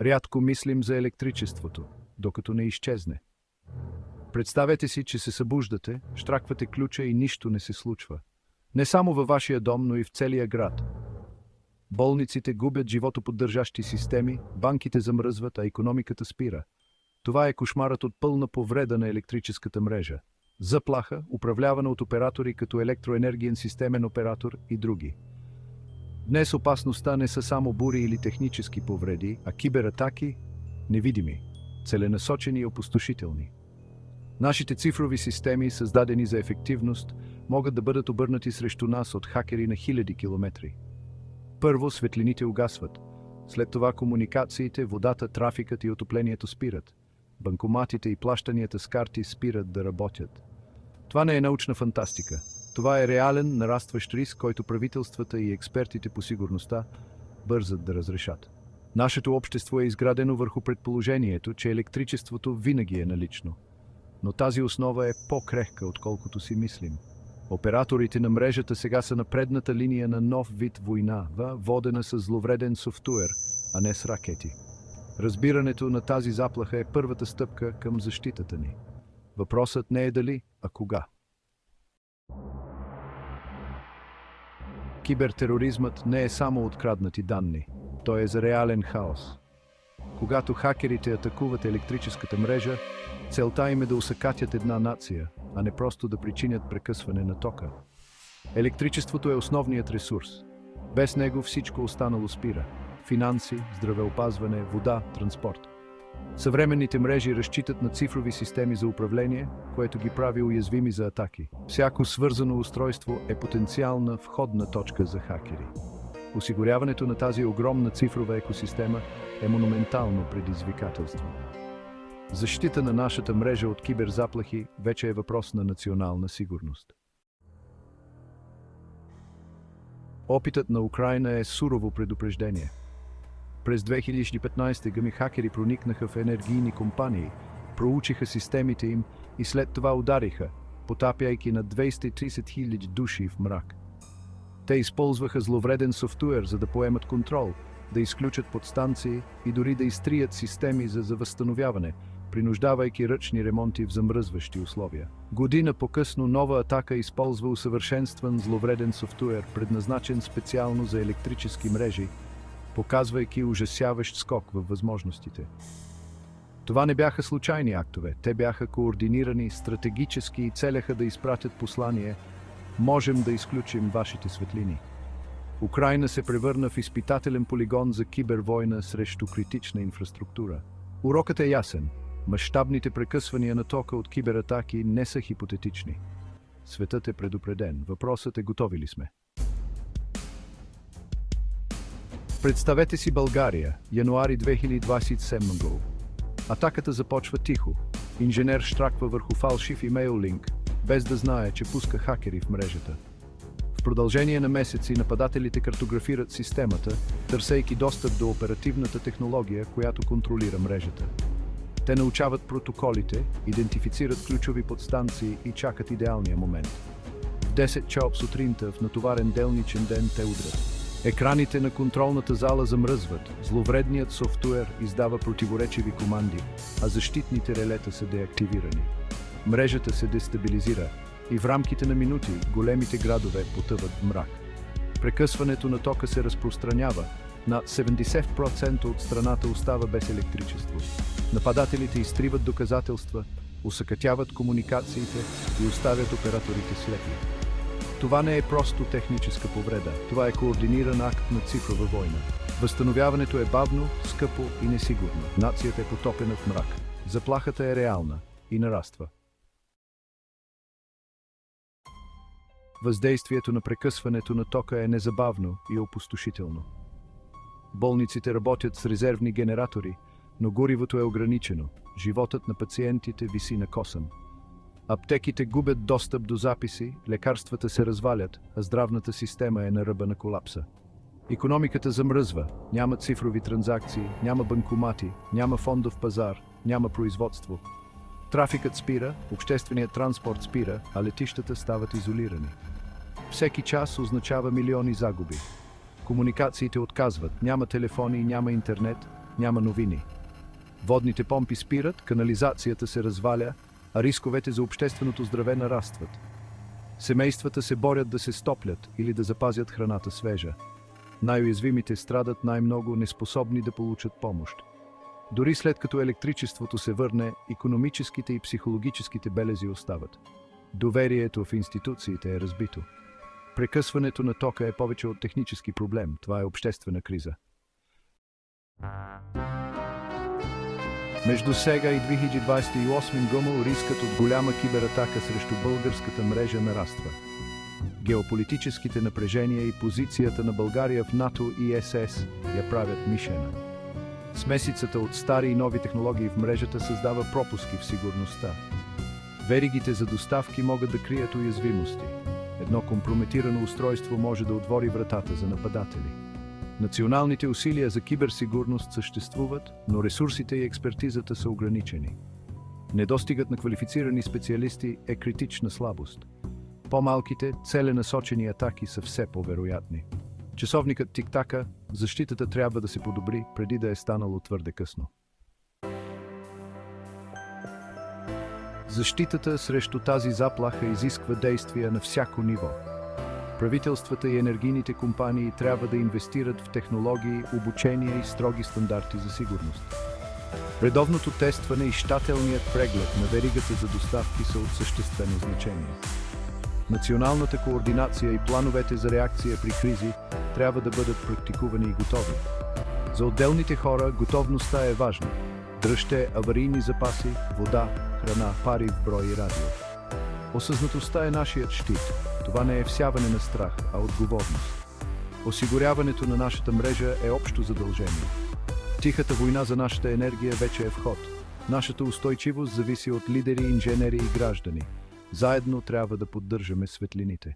Рядко мислим за електричеството, докато не изчезне. Представете си, че се събуждате, щраквате ключа и нищо не се случва. Не само във вашия дом, но и в целия град. Болниците губят животоподдържащи системи, банките замръзват, а икономиката спира. Това е кошмарът от пълна повреда на електрическата мрежа. Заплаха, управлявана от оператори като електроенергиен системен оператор и други. Днес опасността не са само бури или технически повреди, а кибератаки, невидими, целенасочени и опустошителни. Нашите цифрови системи, създадени за ефективност, могат да бъдат обърнати срещу нас от хакери на хиляди километри. Първо светлините угасват, след това комуникациите, водата, трафикът и отоплението спират. Банкоматите и плащанията с карти спират да работят. Това не е научна фантастика. Това е реален, нарастващ риск, който правителствата и експертите по сигурността бързат да разрешат. Нашето общество е изградено върху предположението, че електричеството винаги е налично. Но тази основа е по-крехка, отколкото си мислим. Операторите на мрежата сега са на предната линия на нов вид война, водена с зловреден софтуер, а не с ракети. Разбирането на тази заплаха е първата стъпка към защитата ни. Въпросът не е дали, а кога. Кибертероризмът не е само откраднати данни, той е за реален хаос. Когато хакерите атакуват електрическата мрежа, целта им е да усъкатят една нация, а не просто да причинят прекъсване на тока. Електричеството е основният ресурс. Без него всичко останало спира. Финанси, здравеопазване, вода, транспорт. Съвременните мрежи разчитат на цифрови системи за управление, което ги прави уязвими за атаки. Всяко свързано устройство е потенциална входна точка за хакери. Осигуряването на тази огромна цифрова екосистема е монументално предизвикателство. Защита на нашата мрежа от киберзаплахи вече е въпрос на национална сигурност. Опитът на Украйна е сурово предупреждение. През 2015 година хакери проникнаха в енергийни компании, проучиха системите им и след това удариха, потапяйки на 230 000 души в мрак. Те използваха зловреден софтуер, за да поемат контрол, да изключат подстанции и дори да изтрият системи за възстановяване, принуждавайки ръчни ремонти в замръзващи условия. Година по-късно нова атака използва усъвършенстван зловреден софтуер, предназначен специално за електрически мрежи, показвайки ужасяващ скок във възможностите. Това не бяха случайни актове, те бяха координирани, стратегически и целяха да изпратят послание: можем да изключим вашите светлини. Украйна се превърна в изпитателен полигон за кибервойна срещу критична инфраструктура. Урокът е ясен. Мащабните прекъсвания на тока от кибератаки не са хипотетични. Светът е предупреден. Въпросът е: готови ли сме? Представете си България, януари 2027 г. Атаката започва тихо. Инженер щраква върху фалшив имейл линк, без да знае, че пуска хакери в мрежата. В продължение на месеци нападателите картографират системата, търсейки достъп до оперативната технология, която контролира мрежата. Те научават протоколите, идентифицират ключови подстанции и чакат идеалния момент. В 10 часа сутринта, в натоварен делничен ден, те удрят. Екраните на контролната зала замръзват, зловредният софтуер издава противоречиви команди, а защитните релета са деактивирани. Мрежата се дестабилизира и в рамките на минути големите градове потъват в мрак. Прекъсването на тока се разпространява. Над 70% от страната остава без електричество. Нападателите изтриват доказателства, усъкътяват комуникациите и оставят операторите слепи. Това не е просто техническа повреда, това е координиран акт на цифрова война. Възстановяването е бавно, скъпо и несигурно. Нацията е потопена в мрак. Заплахата е реална и нараства. Въздействието на прекъсването на тока е незабавно и опустошително. Болниците работят с резервни генератори, но горивото е ограничено. Животът на пациентите виси на косъм. Аптеките губят достъп до записи, лекарствата се развалят, а здравната система е на ръба на колапса. Икономиката замръзва, няма цифрови транзакции, няма банкомати, няма фондов пазар, няма производство. Трафикът спира, общественият транспорт спира, а летищата стават изолирани. Всеки час означава милиони загуби. Комуникациите отказват, няма телефони, няма интернет, няма новини. Водните помпи спират, канализацията се разваля, а рисковете за общественото здраве нарастват. Семействата се борят да се стоплят или да запазят храната свежа. Най-уязвимите страдат най-много, неспособни да получат помощ. Дори след като електричеството се върне, икономическите и психологическите белези остават. Доверието в институциите е разбито. Прекъсването на тока е повече от технически проблем, това е обществена криза. Между сега и 2028 година рискът от голяма кибератака срещу българската мрежа нараства. Геополитическите напрежения и позицията на България в НАТО и ЕС я правят мишена. Смесицата от стари и нови технологии в мрежата създава пропуски в сигурността. Веригите за доставки могат да крият уязвимости. Едно компрометирано устройство може да отвори вратата за нападатели. Националните усилия за киберсигурност съществуват, но ресурсите и експертизата са ограничени. Недостигът на квалифицирани специалисти е критична слабост. По-малките, целенасочени атаки са все по-вероятни. Часовникът тик-така, защитата трябва да се подобри, преди да е станало твърде късно. Защитата срещу тази заплаха изисква действия на всяко ниво. Правителствата и енергийните компании трябва да инвестират в технологии, обучение и строги стандарти за сигурност. Редовното тестване и щателният преглед на веригата за доставки са от съществено значение. Националната координация и плановете за реакция при кризи трябва да бъдат практикувани и готови. За отделните хора готовността е важна. Дръжте аварийни запаси, вода, храна, пари в брой и радио. Осъзнатостта е нашият щит. Това не е всяване на страх, а отговорност. Осигуряването на нашата мрежа е общо задължение. Тихата война за нашата енергия вече е в ход. Нашата устойчивост зависи от лидери, инженери и граждани. Заедно трябва да поддържаме светлините.